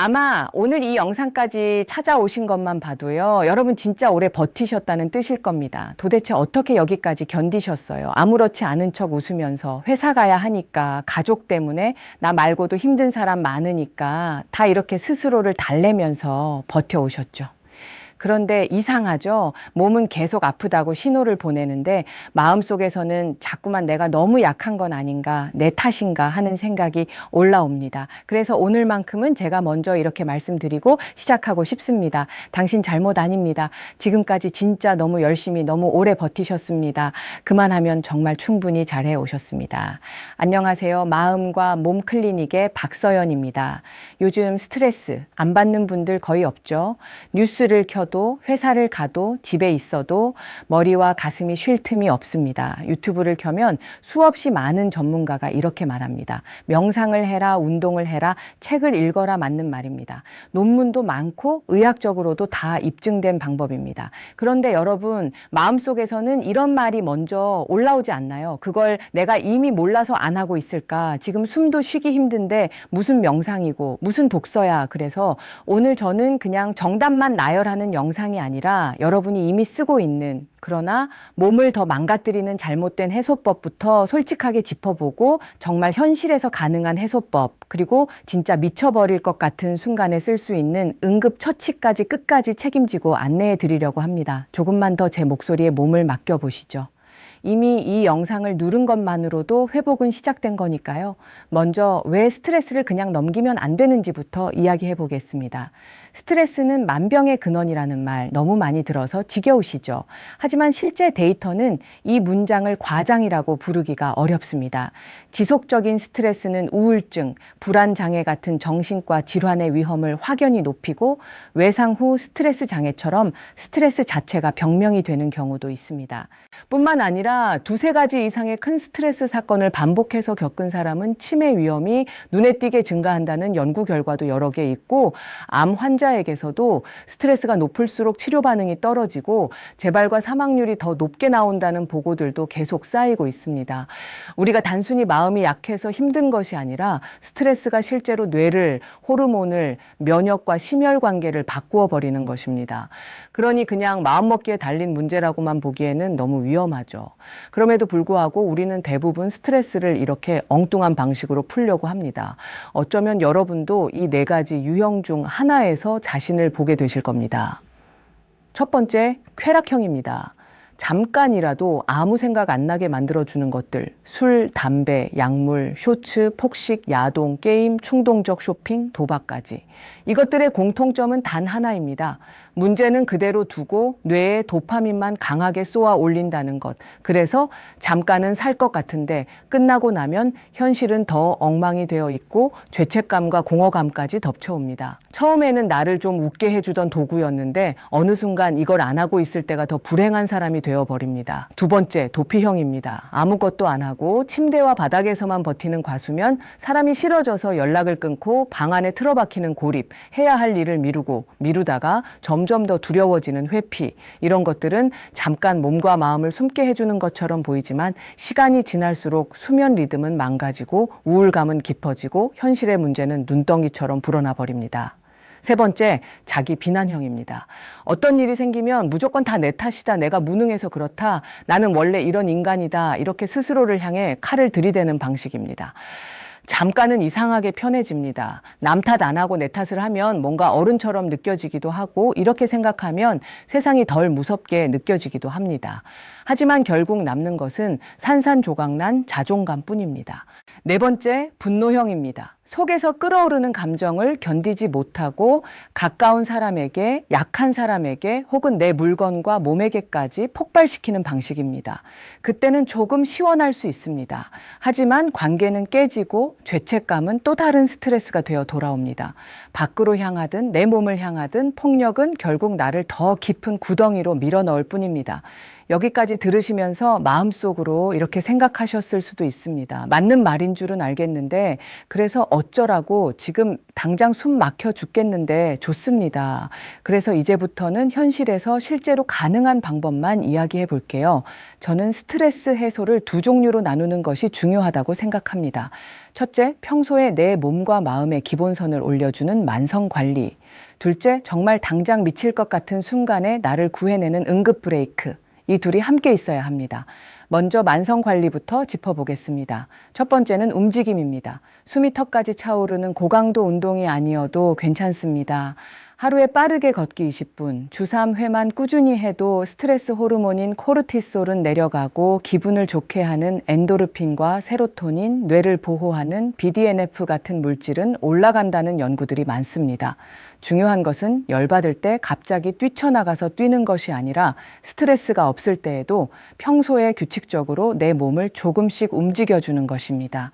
아마 오늘 이 영상까지 찾아오신 것만 봐도요, 여러분 진짜 오래 버티셨다는 뜻일 겁니다. 도대체 어떻게 여기까지 견디셨어요? 아무렇지 않은 척 웃으면서 회사 가야 하니까, 가족 때문에 나 말고도 힘든 사람 많으니까 다 이렇게 스스로를 달래면서 버텨오셨죠. 그런데 이상하죠? 몸은 계속 아프다고 신호를 보내는데 마음속에서는 자꾸만 내가 너무 약한 건 아닌가, 내 탓인가 하는 생각이 올라옵니다. 그래서 오늘만큼은 제가 먼저 이렇게 말씀드리고 시작하고 싶습니다. 당신 잘못 아닙니다. 지금까지 진짜 너무 열심히 너무 오래 버티셨습니다. 그만하면 정말 충분히 잘해 오셨습니다. 안녕하세요. 마음과 몸 클리닉의 박서연입니다. 요즘 스트레스 안 받는 분들 거의 없죠? 뉴스를 켜도 회사를 가도 집에 있어도 머리와 가슴이 쉴 틈이 없습니다. 유튜브를 켜면 수없이 많은 전문가가 이렇게 말합니다. 명상을 해라, 운동을 해라, 책을 읽어라 맞는 말입니다. 논문도 많고 의학적으로도 다 입증된 방법입니다. 그런데 여러분, 마음속에서는 이런 말이 먼저 올라오지 않나요? 그걸 내가 이미 몰라서 안 하고 있을까? 지금 숨도 쉬기 힘든데 무슨 명상이고 무슨 독서야. 그래서 오늘 저는 그냥 정답만 나열하는 영상이 아니라 여러분이 이미 쓰고 있는, 그러나 몸을 더 망가뜨리는 잘못된 해소법부터 솔직하게 짚어보고 정말 현실에서 가능한 해소법, 그리고 진짜 미쳐버릴 것 같은 순간에 쓸 수 있는 응급처치까지 끝까지 책임지고 안내해 드리려고 합니다. 조금만 더 제 목소리에 몸을 맡겨보시죠. 이미 이 영상을 누른 것만으로도 회복은 시작된 거니까요. 먼저 왜 스트레스를 그냥 넘기면 안 되는지부터 이야기해 보겠습니다. 스트레스는 만병의 근원이라는 말 너무 많이 들어서 지겨우시죠? 하지만 실제 데이터는 이 문장을 과장이라고 부르기가 어렵습니다. 지속적인 스트레스는 우울증, 불안장애 같은 정신과 질환의 위험을 확연히 높이고 외상 후 스트레스 장애처럼 스트레스 자체가 병명이 되는 경우도 있습니다. 뿐만 아니라 두세 가지 이상의 큰 스트레스 사건을 반복해서 겪은 사람은 치매 위험이 눈에 띄게 증가한다는 연구 결과도 여러 개 있고, 암 환자에게서도 스트레스가 높을수록 치료 반응이 떨어지고 재발과 사망률이 더 높게 나온다는 보고들도 계속 쌓이고 있습니다. 우리가 단순히 마음이 약해서 힘든 것이 아니라 스트레스가 실제로 뇌를, 호르몬을, 면역과 심혈 관계를 바꾸어 버리는 것입니다. 그러니 그냥 마음먹기에 달린 문제라고만 보기에는 너무 위험하죠. 그럼에도 불구하고 우리는 대부분 스트레스를 이렇게 엉뚱한 방식으로 풀려고 합니다. 어쩌면 여러분도 이 네 가지 유형 중 하나에서 자신을 보게 되실 겁니다. 첫 번째, 쾌락형입니다. 잠깐이라도 아무 생각 안 나게 만들어주는 것들, 술, 담배, 약물, 쇼츠, 폭식, 야동, 게임, 충동적 쇼핑, 도박까지. 이것들의 공통점은 단 하나입니다. 문제는 그대로 두고 뇌에 도파민만 강하게 쏘아 올린다는 것. 그래서 잠깐은 살 것 같은데 끝나고 나면 현실은 더 엉망이 되어 있고 죄책감과 공허감까지 덮쳐옵니다. 처음에는 나를 좀 웃게 해주던 도구였는데 어느 순간 이걸 안 하고 있을 때가 더 불행한 사람이 되어버립니다. 두 번째, 도피형입니다. 아무것도 안 하고 침대와 바닥에서만 버티는 과수면, 사람이 싫어져서 연락을 끊고 방 안에 틀어박히는 고립, 해야 할 일을 미루다가 점점 더 두려워지는 회피, 이런 것들은 잠깐 몸과 마음을 숨게 해주는 것처럼 보이지만 시간이 지날수록 수면 리듬은 망가지고 우울감은 깊어지고 현실의 문제는 눈덩이처럼 불어나 버립니다. 세 번째, 자기 비난형입니다. 어떤 일이 생기면 무조건 다 내 탓이다, 내가 무능해서 그렇다, 나는 원래 이런 인간이다, 이렇게 스스로를 향해 칼을 들이대는 방식입니다. 잠깐은 이상하게 편해집니다. 남 탓 안 하고 내 탓을 하면 뭔가 어른처럼 느껴지기도 하고, 이렇게 생각하면 세상이 덜 무섭게 느껴지기도 합니다. 하지만 결국 남는 것은 산산조각난 자존감뿐입니다. 네 번째, 분노형입니다. 속에서 끓어오르는 감정을 견디지 못하고 가까운 사람에게, 약한 사람에게, 혹은 내 물건과 몸에게까지 폭발시키는 방식입니다. 그때는 조금 시원할 수 있습니다. 하지만 관계는 깨지고 죄책감은 또 다른 스트레스가 되어 돌아옵니다. 밖으로 향하든 내 몸을 향하든 폭력은 결국 나를 더 깊은 구덩이로 밀어넣을 뿐입니다. 여기까지 들으시면서 마음속으로 이렇게 생각하셨을 수도 있습니다. 맞는 말인 줄은 알겠는데, 그래서 어쩌라고, 지금 당장 숨 막혀 죽겠는데 좋습니다. 그래서 이제부터는 현실에서 실제로 가능한 방법만 이야기해 볼게요. 저는 스트레스 해소를 두 종류로 나누는 것이 중요하다고 생각합니다. 첫째, 평소에 내 몸과 마음의 기본선을 올려주는 만성 관리. 둘째, 정말 당장 미칠 것 같은 순간에 나를 구해내는 응급 브레이크. 이 둘이 함께 있어야 합니다. 먼저 만성 관리부터 짚어보겠습니다. 첫 번째는 움직임입니다. 숨이 턱까지 차오르는 고강도 운동이 아니어도 괜찮습니다. 하루에 빠르게 걷기 20분, 주 3회만 꾸준히 해도 스트레스 호르몬인 코르티솔은 내려가고 기분을 좋게 하는 엔도르핀과 세로토닌, 뇌를 보호하는 BDNF 같은 물질은 올라간다는 연구들이 많습니다. 중요한 것은 열받을 때 갑자기 뛰쳐나가서 뛰는 것이 아니라 스트레스가 없을 때에도 평소에 규칙적으로 내 몸을 조금씩 움직여주는 것입니다.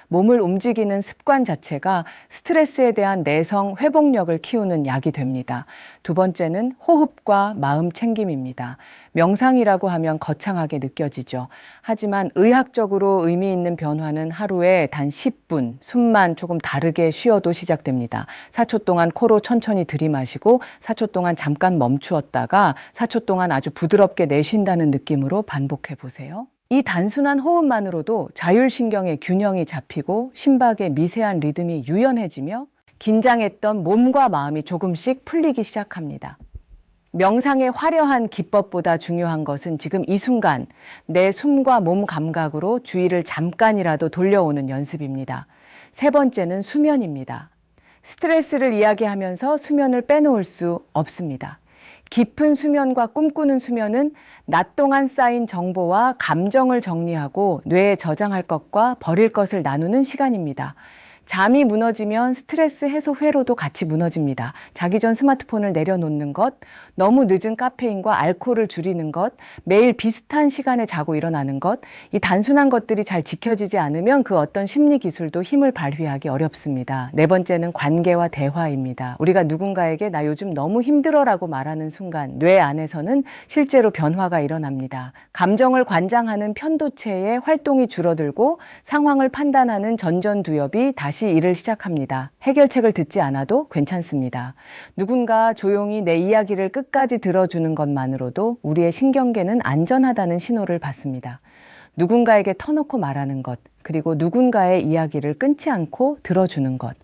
몸을 움직이는 습관 자체가 스트레스에 대한 내성 회복력을 키우는 약이 됩니다. 두 번째는 호흡과 마음 챙김입니다. 명상이라고 하면 거창하게 느껴지죠. 하지만 의학적으로 의미 있는 변화는 하루에 단 10분, 숨만 조금 다르게 쉬어도 시작됩니다. 4초 동안 코로 천천히 들이마시고 4초 동안 잠깐 멈추었다가 4초 동안 아주 부드럽게 내쉰다는 느낌으로 반복해 보세요. 이 단순한 호흡만으로도 자율신경의 균형이 잡히고 심박의 미세한 리듬이 유연해지며 긴장했던 몸과 마음이 조금씩 풀리기 시작합니다. 명상의 화려한 기법보다 중요한 것은 지금 이 순간 내 숨과 몸 감각으로 주의를 잠깐이라도 돌려오는 연습입니다. 세 번째는 수면입니다. 스트레스를 이야기하면서 수면을 빼놓을 수 없습니다. 깊은 수면과 꿈꾸는 수면은 낮 동안 쌓인 정보와 감정을 정리하고 뇌에 저장할 것과 버릴 것을 나누는 시간입니다. 잠이 무너지면 스트레스 해소 회로도 같이 무너집니다. 자기 전 스마트폰을 내려놓는 것, 너무 늦은 카페인과 알코올을 줄이는 것, 매일 비슷한 시간에 자고 일어나는 것, 이 단순한 것들이 잘 지켜지지 않으면 그 어떤 심리 기술도 힘을 발휘하기 어렵습니다. 네 번째는 관계와 대화입니다. 우리가 누군가에게 나 요즘 너무 힘들어라고 말하는 순간 뇌 안에서는 실제로 변화가 일어납니다. 감정을 관장하는 편도체의 활동이 줄어들고 상황을 판단하는 전전두엽이 다시 일을 시작합니다. 해결책을 듣지 않아도 괜찮습니다. 누군가 조용히 내 이야기를 끝까지 들어주는 것만으로도 우리의 신경계는 안전하다는 신호를 받습니다. 누군가에게 터놓고 말하는 것, 그리고 누군가의 이야기를 끊지 않고 들어주는 것.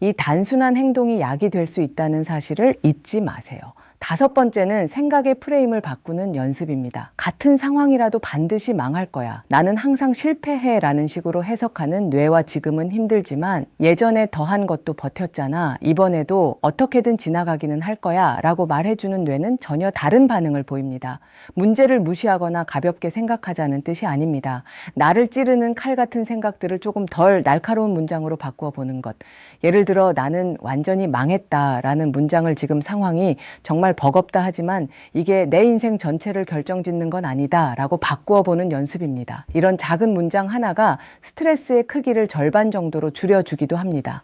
이 단순한 행동이 약이 될 수 있다는 사실을 잊지 마세요. 다섯 번째는 생각의 프레임을 바꾸는 연습입니다. 같은 상황이라도 반드시 망할 거야. 나는 항상 실패해 라는 식으로 해석하는 뇌와 지금은 힘들지만 예전에 더한 것도 버텼잖아. 이번에도 어떻게든 지나가기는 할 거야 라고 말해주는 뇌는 전혀 다른 반응을 보입니다. 문제를 무시하거나 가볍게 생각하자는 뜻이 아닙니다. 나를 찌르는 칼 같은 생각들을 조금 덜 날카로운 문장으로 바꾸어 보는 것. 예를 들어 나는 완전히 망했다 라는 문장을 지금 상황이 정말 버겁다 하지만 이게 내 인생 전체를 결정짓는 건 아니다 라고 바꾸어 보는 연습입니다. 이런 작은 문장 하나가 스트레스의 크기를 절반 정도로 줄여주기도 합니다.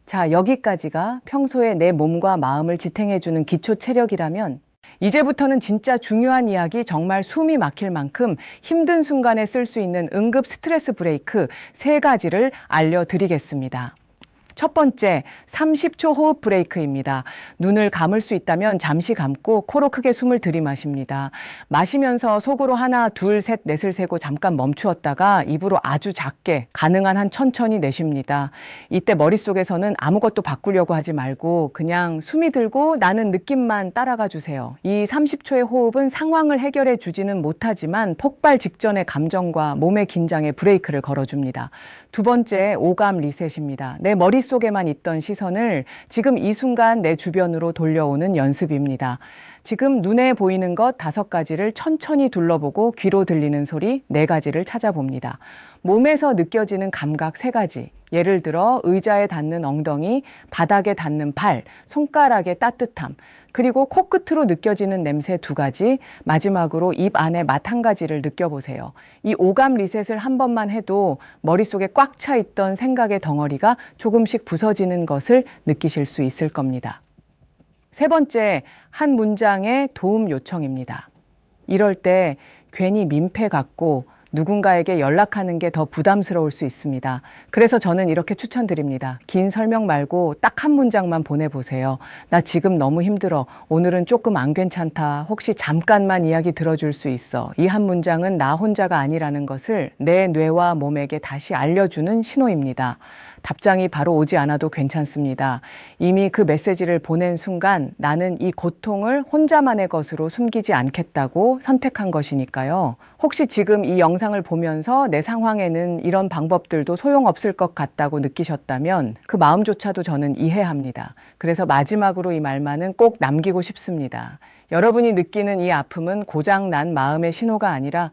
자, 여기까지가 평소에 내 몸과 마음을 지탱해주는 기초 체력이라면 이제부터는 진짜 중요한 이야기, 정말 숨이 막힐 만큼 힘든 순간에 쓸 수 있는 응급 스트레스 브레이크 3가지를 알려드리겠습니다. 첫 번째, 30초 호흡 브레이크입니다. 눈을 감을 수 있다면 잠시 감고 코로 크게 숨을 들이마십니다. 마시면서 속으로 하나, 둘, 셋, 넷을 세고 잠깐 멈추었다가 입으로 아주 작게, 가능한 한 천천히 내쉽니다. 이때 머릿속에서는 아무것도 바꾸려고 하지 말고 그냥 숨이 들고 나는 느낌만 따라가 주세요. 이 30초의 호흡은 상황을 해결해 주지는 못하지만 폭발 직전의 감정과 몸의 긴장에 브레이크를 걸어줍니다. 두 번째, 오감 리셋입니다. 내 머릿속에만 있던 시선을 지금 이 순간 내 주변으로 돌려오는 연습입니다. 지금 눈에 보이는 것 5가지를 천천히 둘러보고 귀로 들리는 소리 4가지를 찾아봅니다. 몸에서 느껴지는 감각 3가지. 예를 들어 의자에 닿는 엉덩이, 바닥에 닿는 발, 손가락의 따뜻함, 그리고 코끝으로 느껴지는 냄새 2가지, 마지막으로 입 안에 맛 1가지를 느껴보세요. 이 오감 리셋을 한 번만 해도 머릿속에 꽉 차 있던 생각의 덩어리가 조금씩 부서지는 것을 느끼실 수 있을 겁니다. 세 번째, 한 문장의 도움 요청입니다. 이럴 때 괜히 민폐 같고 누군가에게 연락하는 게 더 부담스러울 수 있습니다. 그래서 저는 이렇게 추천드립니다. 긴 설명 말고 딱 한 문장만 보내보세요. 나 지금 너무 힘들어. 오늘은 조금 안 괜찮다. 혹시 잠깐만 이야기 들어줄 수 있어. 이 한 문장은 나 혼자가 아니라는 것을 내 뇌와 몸에게 다시 알려주는 신호입니다. 답장이 바로 오지 않아도 괜찮습니다. 이미 그 메시지를 보낸 순간 나는 이 고통을 혼자만의 것으로 숨기지 않겠다고 선택한 것이니까요. 혹시 지금 이 영상을 보면서 내 상황에는 이런 방법들도 소용없을 것 같다고 느끼셨다면 그 마음조차도 저는 이해합니다. 그래서 마지막으로 이 말만은 꼭 남기고 싶습니다. 여러분이 느끼는 이 아픔은 고장난 마음의 신호가 아니라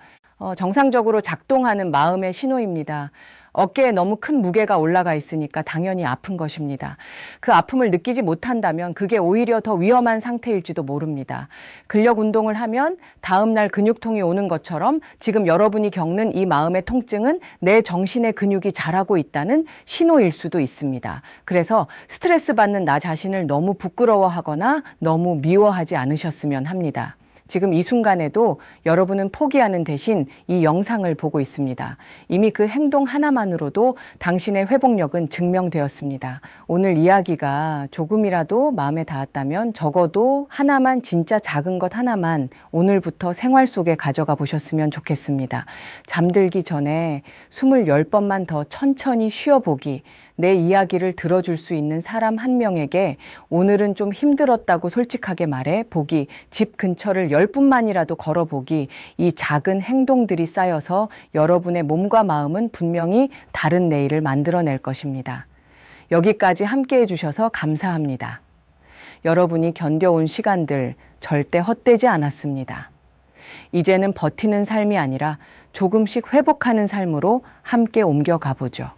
정상적으로 작동하는 마음의 신호입니다. 어깨에 너무 큰 무게가 올라가 있으니까 당연히 아픈 것입니다. 그 아픔을 느끼지 못한다면 그게 오히려 더 위험한 상태일지도 모릅니다. 근력 운동을 하면 다음날 근육통이 오는 것처럼 지금 여러분이 겪는 이 마음의 통증은 내 정신의 근육이 자라고 있다는 신호일 수도 있습니다. 그래서 스트레스 받는 나 자신을 너무 부끄러워하거나 너무 미워하지 않으셨으면 합니다. 지금 이 순간에도 여러분은 포기하는 대신 이 영상을 보고 있습니다. 이미 그 행동 하나만으로도 당신의 회복력은 증명되었습니다. 오늘 이야기가 조금이라도 마음에 닿았다면 적어도 하나만, 진짜 작은 것 하나만 오늘부터 생활 속에 가져가 보셨으면 좋겠습니다. 잠들기 전에 숨을 10번만 더 천천히 쉬어보기, 내 이야기를 들어줄 수 있는 사람 한 명에게 오늘은 좀 힘들었다고 솔직하게 말해 보기, 집 근처를 10분만이라도 걸어보기, 이 작은 행동들이 쌓여서 여러분의 몸과 마음은 분명히 다른 내일을 만들어낼 것입니다. 여기까지 함께 해주셔서 감사합니다. 여러분이 견뎌온 시간들 절대 헛되지 않았습니다. 이제는 버티는 삶이 아니라 조금씩 회복하는 삶으로 함께 옮겨가 보죠.